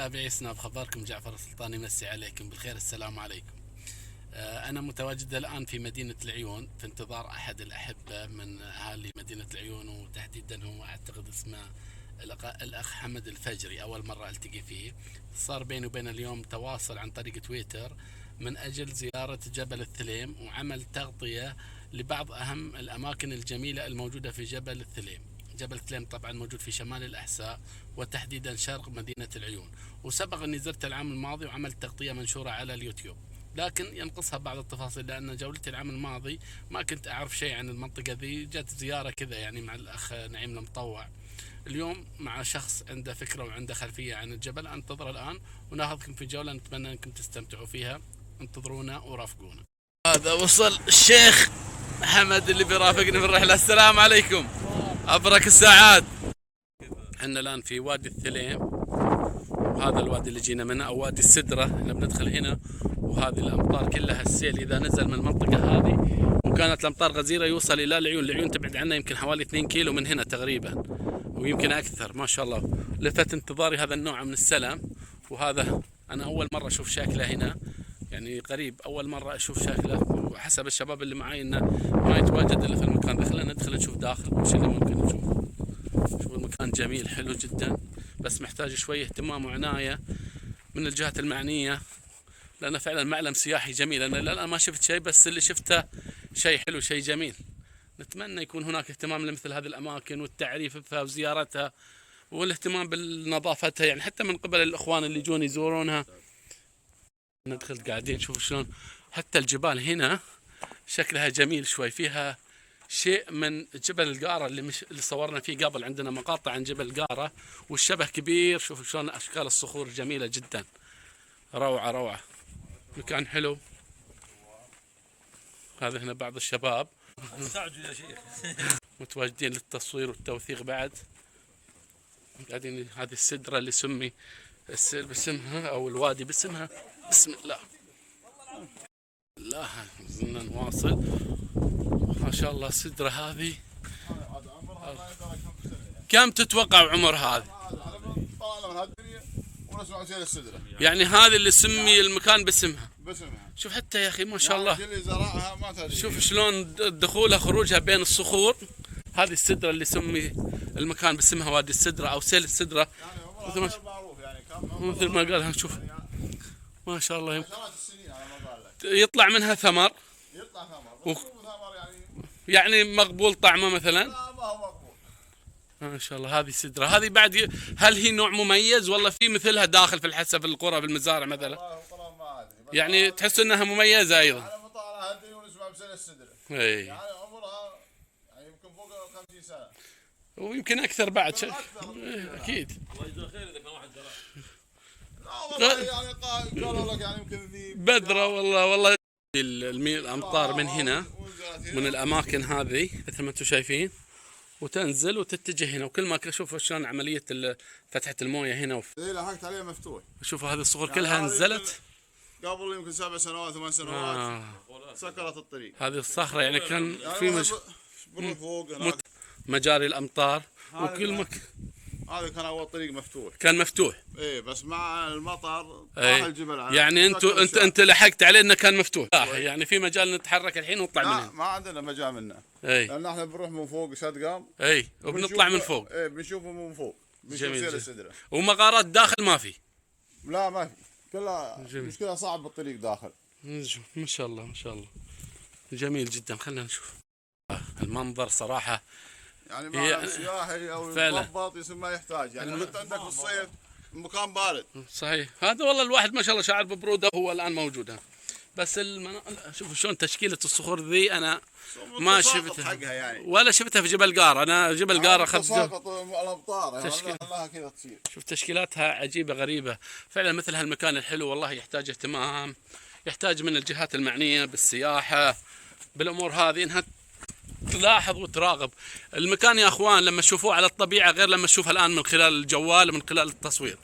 تابعي سناب خبركم جعفر السلطاني، مسي عليكم بالخير. السلام عليكم. أنا متواجد الآن في مدينة العيون في انتظار أحد الأحبة من أهالي مدينة العيون، وتحديدا هو أعتقد اسمه الأخ حمد الفجري. أول مرة ألتقي فيه. صار بيني وبين اليوم تواصل عن طريق تويتر من أجل زيارة جبل الثليم وعمل تغطية لبعض أهم الأماكن الجميلة الموجودة في جبل الثليم. جبل الثليم طبعا موجود في شمال الأحساء وتحديدا شرق مدينة العيون، وسبق أني زرت العام الماضي وعملت تغطية منشورة على اليوتيوب، لكن ينقصها بعض التفاصيل لأن جولتي العام الماضي ما كنت أعرف شيء عن المنطقة ذي. جت زيارة كذا يعني مع الأخ نعيم المطوع. اليوم مع شخص عنده فكرة وعنده خلفية عن الجبل. أنتظر الآن وناخذكم في جولة نتمنى أنكم تستمتعوا فيها. انتظرونا ورافقونا. هذا وصل الشيخ حمد اللي بيرافقني في الرحلة. السلام عليكم، أبرك الساعات. احنا الآن في وادي الثليم، وهذا الوادي اللي جينا منه أو وادي السدرة. احنا بندخل هنا وهذه الأمطار كلها، السيل إذا نزل من المنطقة هذه وكانت الأمطار غزيرة يوصل إلى العيون. العيون تبعد عنا يمكن حوالي 2 كيلو من هنا تقريبا، ويمكن أكثر. ما شاء الله لفت انتظاري هذا النوع من السلام. وهذا أنا أول مرة أشوف شكله هنا، يعني قريب أول مرة أشوف شكله، وحسب الشباب اللي معي إنه ما يتواجد إلا في المكان ده. خلينا ندخل نشوف داخل وش اللي ممكن نشوف. شوف المكان جميل حلو جدا، بس محتاج شوية اهتمام وعناية من الجهات المعنية، لأنه فعلا معلم سياحي جميل. أنا الآن ما شفت شيء، بس اللي شفته شيء حلو شيء جميل. نتمنى يكون هناك اهتمام لمثل هذه الأماكن والتعريف بها وزيارتها والاهتمام بنظافتها، يعني حتى من قبل الإخوان اللي يجون يزورونها. ندخل قاعدين نشوف شلون حتى الجبال هنا شكلها جميل شوي، فيها شيء من جبل القارة اللي صورنا فيه قبل. عندنا مقاطع عن جبل القارة والشبه كبير. شوفوا شلون أشكال الصخور جميلة جدا، روعة روعة. مكان حلو. هذا هنا بعض الشباب يا شيخ متواجدين للتصوير والتوثيق بعد. قاعدين. هذه السدرة اللي سمي السيل باسمها أو الوادي باسمها. بسم الله. لا زلنا نواصل. ما شاء الله السدرة هذه كم تتوقع عمر هذه؟ يعني هذه اللي سمي المكان باسمها. شوف حتى يا اخي ما شاء الله، شوف شلون دخولها خروجها بين الصخور. هذه السدرة اللي سمي المكان باسمها وادي السدرة او سيل السدرة، مثل ما قالها. شوف ما شاء الله يطلع منها ثمر. يعني مقبول طعمه مثلا. ما شاء الله. هذه سدرة. هذه بعد هل هي نوع مميز ولا في مثلها داخل في الحسا في القرى بالمزارع مثلا؟ يعني تحس انها مميزة ايضا. على مطالعها الديون اسمها بسنة السدرة. اي يعني عمرها يعني يمكن فوق 50 سنة ويمكن اكثر بعد شيء. اكيد. الله يجزاه خير اذا كان واحد زرع. لا والله يعني قالوا لك يعني يمكن ذي بدرة والله الامطار من هنا من الاماكن هذه مثل ما انتم شايفين، وتنزل وتتجه هنا. وكل ما شوفوا شلون عملية فتحة المويه هنا. اي لاحقت عليه مفتوح. شوفوا هذه الصخور يعني كلها نزلت قبل يمكن 7 سنوات 8 سنوات. سكرت الطريق. هذه الصخرة يعني كان في بروح فوق هناك مجاري الامطار وكل هذا كان اول طريق مفتوح. كان مفتوح. ايه بس مع المطر طاح الجبل. يعني انت لحقت عليه انه كان مفتوح. يعني في مجال نتحرك الحين ونطلع من هنا. ما عندنا مجال منه. اي لان احنا بنروح من فوق شدقام. اي وبنطلع من فوق. ايه بنشوفه من فوق. جميل. السدرة. ومغارات داخل ما في. لا ما في. كلها مشكلة صعب بالطريق داخل. ما شاء الله ما شاء الله. جميل جدا. خلينا نشوف المنظر صراحة. يعني مع السياحي او المضبط يصير ما يحتاج. يعني انت عندك بالصيف المكان بارد. صحيح. هذا والله الواحد ما شاء الله شعر ببرودة هو الآن موجود. بس شوفوا شلون تشكيلة الصخور ذي أنا ما شفتها يعني. ولا شفتها في جبل قارة. أنا جبل قارة أخذت تساقط الأمطار تشكيل. الله كذا تصير. شوف تشكيلاتها عجيبة غريبة فعلا. مثل هالمكان الحلو والله يحتاج اهتمام، يحتاج من الجهات المعنية بالسياحة بالأمور هذه إنها تلاحظ وتراقب المكان يا أخوان. لما تشوفوه على الطبيعة غير لما تشوفه الآن من خلال الجوال ومن خلال التصوير.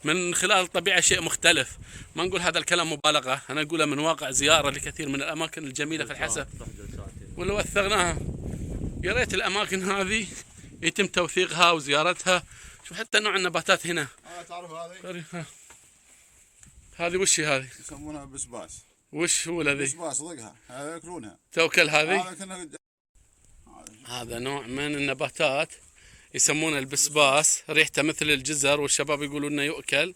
من خلال الطبيعة شيء مختلف. ما نقول هذا الكلام مبالغة، أنا أقوله من واقع زيارة لكثير من الأماكن الجميلة في الحسا. ولو وثقناها يا ريت الأماكن هذه يتم توثيقها وزيارتها. شوف حتى نوع النباتات هنا. تعرف هذه؟ هذه وش هذه؟ يسمونها بسباس. وش هو الذي؟ بسباس ضقها هذا ياكلونها. توكل هذه؟ هذا كنا هذا نوع من النباتات يسمونه البسباس، ريحته مثل الجزر والشباب يقولون انه يؤكل.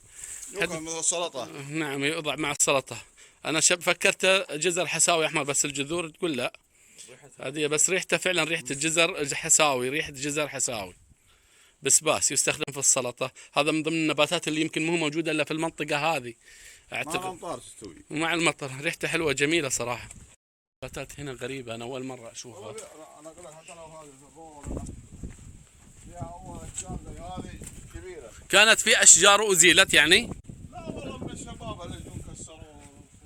مثل السلطة. نعم يوضع مع السلطة. انا فكرت جزر حساوي احمر بس الجذور تقول لا. هذه بس ريحته فعلا ريحة الجزر حساوي، ريحة جزر حساوي. بسباس يستخدم في السلطة، هذا من ضمن النباتات اللي يمكن مو موجودة الا في المنطقة هذه. اعتقد مع الامطار تستوي. ومع المطر ريحته حلوة جميلة صراحة. نباتات هنا غريبة انا اول مرة اشوفها. انا اقول لك حتى لو هذه فيها اول اشجار زي هذه كبيرة. كانت في اشجار وازيلت يعني؟ لا والله من الشباب اللي يجون كسروا.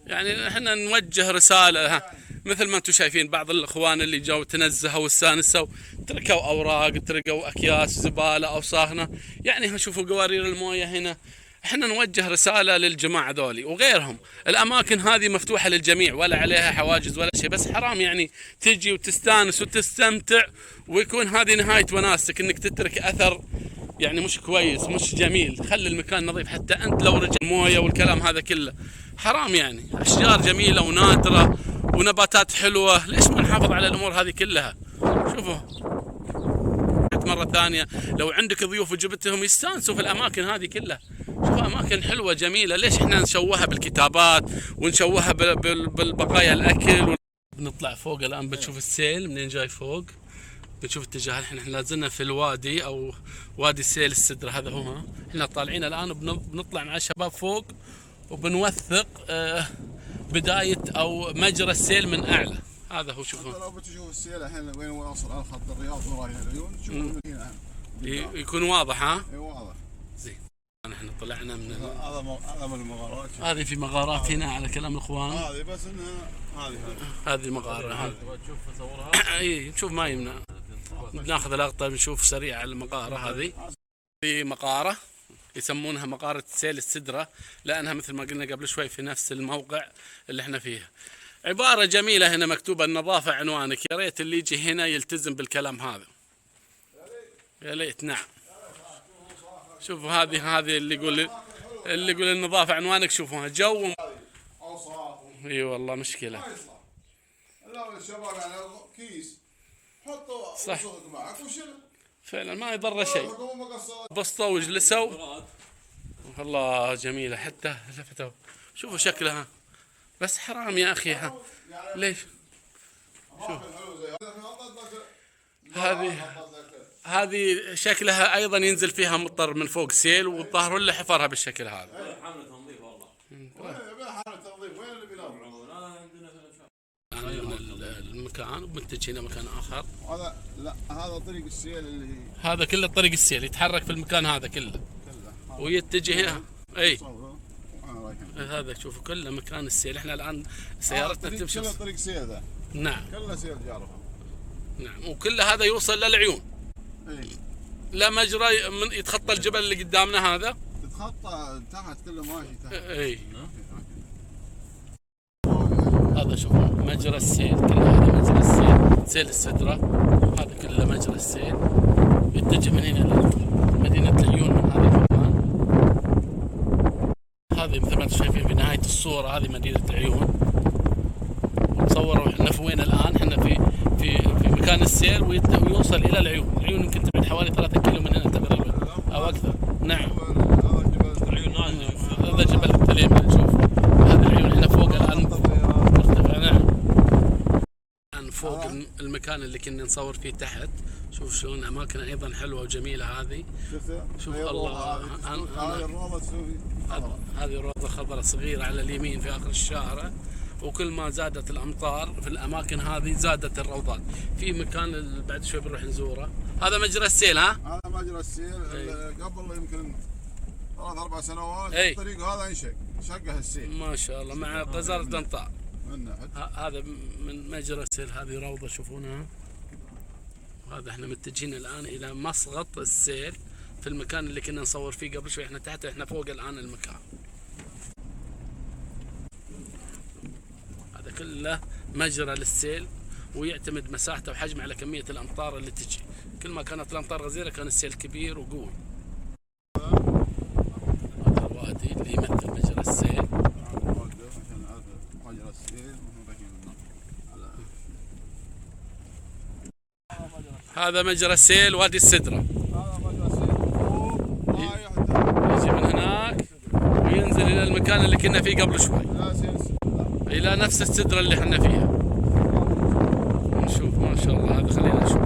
يعني احنا نوجه رسالة مثل ما انتم شايفين بعض الاخوان اللي جو تنزهوا واستانسوا تركوا اوراق، تركوا اكياس زبالة او صاهنة، يعني شوفوا قوارير الموية هنا. احنا نوجه رسالة للجماعة ذولي وغيرهم، الاماكن هذه مفتوحة للجميع ولا عليها حواجز ولا شيء، بس حرام يعني تجي وتستانس وتستمتع ويكون هذه نهاية وناستك انك تترك اثر يعني مش كويس مش جميل. خلي المكان نظيف، حتى انت لو رجع مويه والكلام هذا كله حرام يعني. اشجار جميله ونادره ونباتات حلوه، ليش ما نحافظ على الامور هذه كلها؟ شوفوا مره ثانيه لو عندك ضيوف وجبتهم يستانسوا في الاماكن هذه كلها. شوفوا اماكن حلوه جميله، ليش احنا نشوهها بالكتابات ونشوهها بالبقايا الاكل؟ بنطلع فوق الان بنشوف السيل منين جاي فوق، بنشوف اتجاه. احنا لازلنا في الوادي او وادي سيل السدرة، هذا هو. احنا طالعين الان وبنطلع مع الشباب فوق وبنوثق بداية او مجرى السيل من اعلى. هذا هو. شوفوا لو بتشوف السيل الحين وين واصل على خط الرياض وراي العيون تشوف المدينة يكون واضح. ها؟ اي واضح. زين. احنا طلعنا من هذا من المغارات. هذه في مغارات هنا على كلام الاخوان. هذه بس انها هذه مغارة. هذه تشوف تصورها. اي نشوف ما يمنع ناخذ لقطة نشوف سريعة على المغارة هذه. في مغارة يسمونها مغارة سيل السدرة لأنها مثل ما قلنا قبل شوي في نفس الموقع اللي احنا فيه. عبارة جميلة هنا مكتوبة النظافة عنوانك، يا ريت اللي يجي هنا يلتزم بالكلام هذا. يا ليت. نعم. شوفوا هذه اللي يقول النظافة عنوانك. شوفوها جو. اي والله مشكلة. لا الشباب يعني كيس حطوا صح معك وشيل فعلا ما يضر شيء. بسطوا وجلسوا. والله جميلة حتى لفتوا. شوفوا شكلها بس حرام يا اخي. ليش؟ شوف هذه شكلها ايضا ينزل فيها مطر من فوق سيل والظاهر اللي حفرها بالشكل هذا. حملة تنظيف والله. حملة تنظيف وين اللي بينام؟ المكان ومتجهين مكان اخر. هذا لا هذا طريق السيل اللي هذا كله طريق السيل يتحرك في المكان هذا كله ويتجه. اي هذا شوفوا كله مكان السيل. احنا الان سيارتنا تمشي كله طريق سيل ذا. نعم كله سيل جارفه. نعم وكل هذا يوصل للعيون. اي لا مجرى من يتخطى الجبل اللي قدامنا هذا. تتخطى تحت كله ماشي تحت. اي هذا شوفوا مجرى السيل، كل هذا مجرى السيل سيل السدرة. هذا كله مجرى السيل يتجه من هنا لمدينة العيون من هذا المكان. هذه مثل ما انتم شايفين في نهاية الصورة هذه مدينة العيون. تصوروا احنا في وين الآن؟ احنا في مكان السيل ويوصل إلى العيون. العيون يمكن تبعد حوالي 3 كيلو من هنا تقريبا أو أكثر. نعم هذا جبل التليم نشوف. هذا العيون احنا فوق الآن مرتفع. نعم الآن فوق المكان اللي كنا نصور فيه تحت. شوف شلون أماكن أيضا حلوة وجميلة هذه. شوف الله. هذه روضة خضراء صغيرة على اليمين في آخر الشارع. وكل ما زادت الأمطار في الأماكن هذه زادت الروضات. في مكان بعد شوي بنروح نزوره. هذا مجرى السيل. ها؟ هذا مجرى السيل قبل يمكن 3-4 سنوات. الطريق هذا شقه السيل ما شاء الله مع قزر دنطاء. هذا من مجرى السيل. هذه روضة شوفونها. وهذا احنا متجهين الآن إلى مسقط السيل في المكان اللي كنا نصور فيه قبل شوي. احنا تحت احنا فوق الآن المكان. هذا كله مجرى للسيل ويعتمد مساحته وحجمه على كمية الأمطار اللي تجي. كل ما كانت الأمطار غزيرة كان السيل كبير وقوي. هذا الوادي اللي يمثل مجرى السيل. هذا مجرى السيل وادي السدرة. هذا مجرى السيل رايح يجي من هناك وينزل الى المكان اللي كنا فيه قبل شوي، لا سيل السدرة. الى نفس السدرة اللي احنا فيها. نشوف ما شاء الله، هذا خلينا نشوف.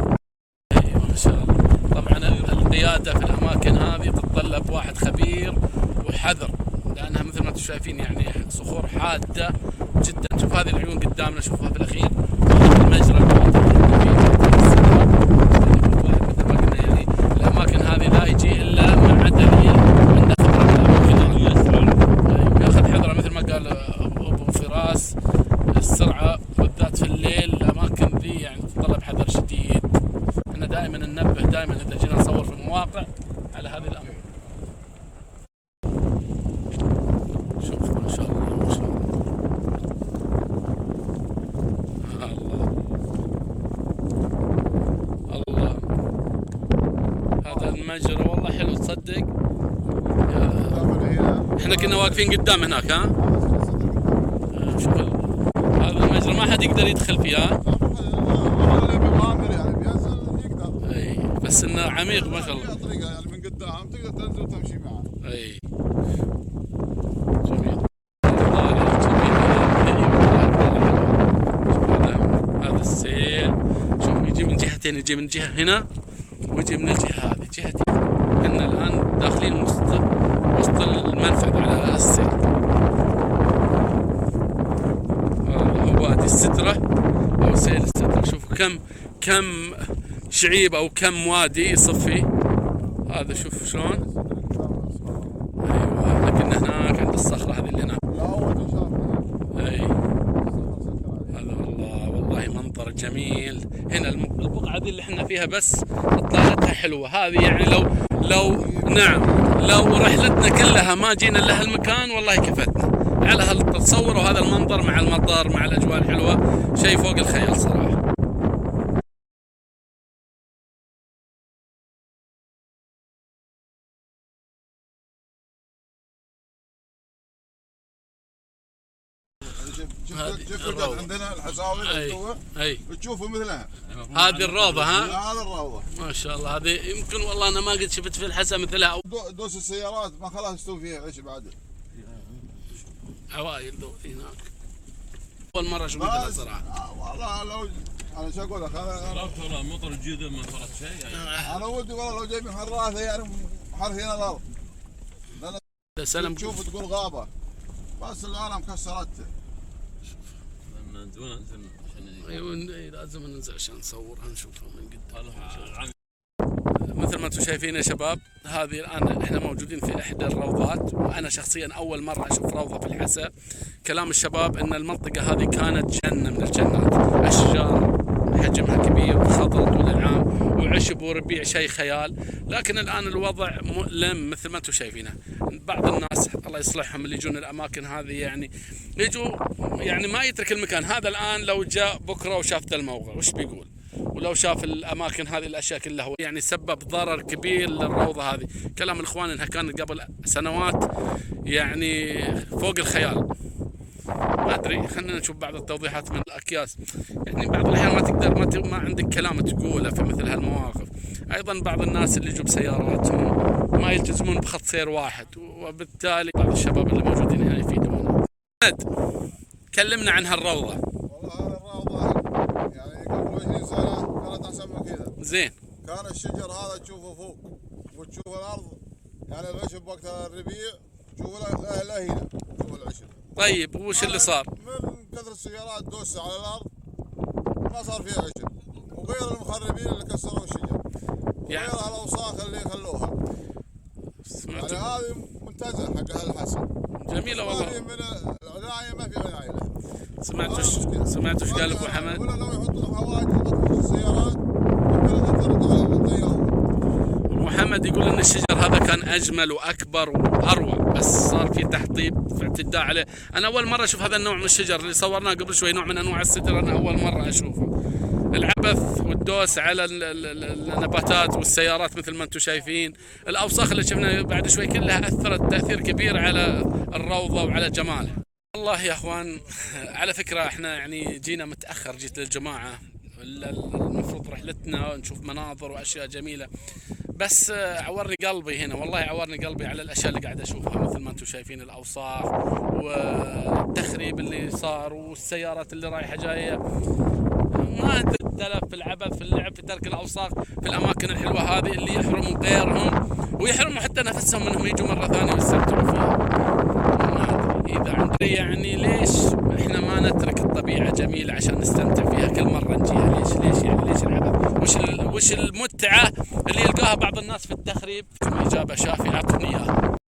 اي ما شاء الله. طبعا القيادة في الاماكن هذه تتطلب واحد خبير وحذر، لانها مثل ما انتم شايفين يعني صخور حادة جدا. شوف هذه العيون قدامنا، شوفها في الاخير. المجرى مثل ما قلنا يعني الاماكن هذه لا يجي الا مع دليل عنده خبره، ياخذ حذره مثل ما قال ابو فراس. السرعه بالذات في الليل الاماكن ذي يعني تتطلب حذر شديد. احنا دائما ننبه دائما اذا جينا نصور في المواقع على هذه الامور. شوف ما شاء الله ما شاء الله. الله هذا المجرى والله حلو تصدق. احنا كنا واقفين قدام هناك. ها شوف هذا المجرى ما حد يقدر يدخل فيه. ها يعني بينزل يقدر. اي بس انه عميق ما شاء الله. طريقه يعني من قدام تقدر تنزل وتمشي معه. اي جميل. هذا السيل شوف يجي من جهتين، يجي من جهه هنا ويجي من الجهه هذه جهتي. كنا الان داخلين وسط المنفذ على السيل. هو وادي السدرة او سيل السدرة. شوفوا كم شعيب او كم وادي يصفي. هذا شوف شلون. ايوه لكن هناك عند الصخرة هذه اللي هناك. اي هذا والله منظر جميل. هنا البقعة دي اللي احنا فيها بس اطلالتها حلوة. هذه يعني لو نعم لو رحلتنا كلها ما جينا لها المكان والله كفتنا على هالتصور وهذا المنظر مع المطر مع الاجواء الحلوة. شيء فوق الخيال صراحة. شوف عندنا الحساوي اي تشوفوا مثلها. هذه الروضة. ها هذا الروضة ما شاء الله. هذه يمكن والله انا ما قد شفت في الحسا مثلها. دوس السيارات ما خلاص يستوي فيها عيش بعد. عوائل ذو هناك. اول مرة اشوف مثلها صراحة. والله لو انا شو اقول لك والله مطر الجيد ما صارت شيء يعني. انا ودي والله لو جاي من حراثه يعني حرثين الارض. سلام تشوف تقول غابه بس العالم كسرته. ايوه لازم ننزل عشان نصورها نشوفها من قدام. مثل ما انتم شايفين يا شباب، هذه الان احنا موجودين في احدى الروضات، وانا شخصيا اول مره اشوف روضه في الحسا. كلام الشباب ان المنطقه هذه كانت جنه من الجنات، اشجار حجمها كبير خضر طول العام وعشب وربيع شيء خيال. لكن الان الوضع مؤلم مثل ما انتم شايفينه. بعض الناس الله يصلحهم اللي يجون الاماكن هذه يعني يجوا يعني ما يترك المكان هذا. الان لو جاء بكره وشاف ذا الموقع وش بيقول؟ ولو شاف الاماكن هذه الاشياء كلها هو يعني سبب ضرر كبير للروضه هذه. كلام الاخوان انها كانت قبل سنوات يعني فوق الخيال. ما ادري خلينا نشوف بعض التوضيحات من الاكياس. يعني بعض الاحيان ما تقدر ما عندك كلام تقوله في مثل هالمواقف. ايضا بعض الناس اللي يجوا بسياراتهم ما يلتزمون بخط سير واحد، وبالتالي بعض الشباب اللي موجودين هنا يفيدون. كلمنا عن هالروضه. والله هذه الروضه يعني قبل 20 سنه كانت احسن من كذا. زين. كان الشجر هذا تشوفه فوق وتشوف الارض يعني العشب وقت الربيع تشوف لا هنا تشوف العشب. طيب وش اللي صار؟ من كثر السيارات دوس على الارض ما صار فيها عشب، وغير المخربين اللي كسروا الشجر وغير الاوساخ اللي خلوها. يعني هذه ممتازه حق هالحسن. جميله والله. من العنايه ما في عنايه لها. سمعت وش قال ابو حمد؟ ولا لو يحطوا حواجز يحطوا السيارات ممكن تنطرد على الطياره. ابو محمد يقول ان الشجر هذا كان اجمل واكبر واروع، بس صار في تحطيب في اعتداء عليه. انا اول مره اشوف هذا النوع من الشجر اللي صورناه قبل شوي، نوع من انواع السدر انا اول مره اشوفه. العبث والدوس على النباتات والسيارات مثل ما انتم شايفين، الاوساخ اللي شفناها بعد شوي كلها اثرت تاثير كبير على الروضه وعلى جمالها. والله يا اخوان على فكره احنا يعني جينا متاخر، جيت للجماعه المفروض رحلتنا نشوف مناظر واشياء جميله، بس عورني قلبي هنا، والله عورني قلبي على الاشياء اللي قاعد اشوفها، مثل ما انتم شايفين الاوساخ والتخريب اللي صار والسيارات اللي رايحه جايه. ما ادري التلف في العبث في اللعب في ترك الاوساخ في الاماكن الحلوه هذه اللي يحرموا غيرهم ويحرموا حتى نفسهم انهم يجوا مره ثانيه ويستمتعوا فيها. ما ادري اذا عندي يعني ليش احنا ما نترك الطبيعه جميله عشان نستمتع فيها كل مره نجيها؟ ليش يعني ليش العبث؟ وش المتعه اللي يلقاها بعض الناس في التخريب؟ اجابه شافيه اعطني اياها.